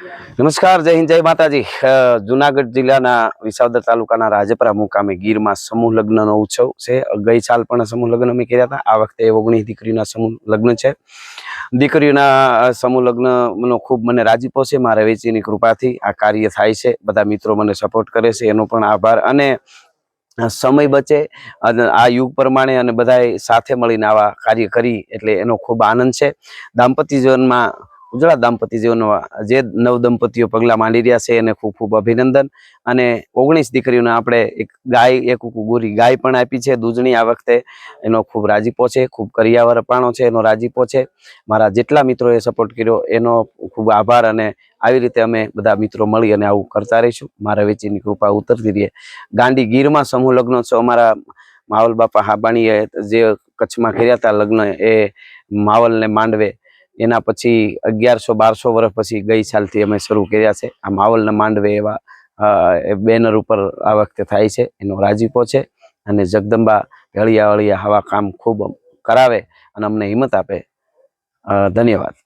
નમસ્કાર, જય હિન્દ, જય માતાજી। જુનાગઢ જિલ્લાના વિસાવદર તાલુકાના રાજપરા મુકામે ગીરમાં સમૂહ લગ્નનો ઉત્સવ છે। ગઈ સાલ પણ સમૂહ લગ્ન અમે કર્યા હતા। આ વખતે 19 દીકરીઓના સમૂહ લગ્ન છે। દીકરીઓના સમૂહ લગ્નનો ખૂબ મને રાજીપો છે। મારા વેચીની કૃપાથી આ કાર્ય થાય છે। બધા મિત્રો મને સપોર્ટ કરે છે, એનો પણ આભાર। અને સમય બચે અને આ યુગ પ્રમાણે અને બધાય સાથે મળીને આવા કાર્ય કરી એટલે એનો ખૂબ આનંદ છે। દાંપત્ય જીવનમાં ઉજળા દાંપત્ય જીવનમાં જે નવ દંપતીઓ પગલાં માંડી રહ્યા છે એને ખૂબ ખૂબ અભિનંદન। અને 19 દીકરીઓને આપણે એક ગાય, એક ગોરી ગાય પણ આપી છે દૂધણી। આ વખતે એનો ખૂબ રાજીપો છે, ખૂબ કરિયાવર અપાણો છે, એનો રાજીપો છે। મારા જેટલા મિત્રોએ સપોર્ટ કર્યો એનો ખૂબ આભાર। અને આવી રીતે અમે બધા મિત્રો મળી અને આવું કરતા રહીશું। મારા વેચીની કૃપા ઉતરતી રહે। ગાંડી ગીરમાં સમૂહ લગ્નોત્સવ અમારા માવલ બાપા હાબાણીએ જે કચ્છમાં કર્યા હતા લગ્ન, એ માવલ ને માંડવે, એના પછી 1100-1200 વર્ષ પછી ગઈ સાલથી અમે શરૂ કર્યા છે। આ માવલ ને માંડવે એવા બેનર ઉપર આ વખતે થાય છે, એનો રાજીપો છે। અને જગદંબા હળિયા હળિયા હવા કામ ખૂબ કરાવે અને અમને હિંમત આપે। ધન્યવાદ।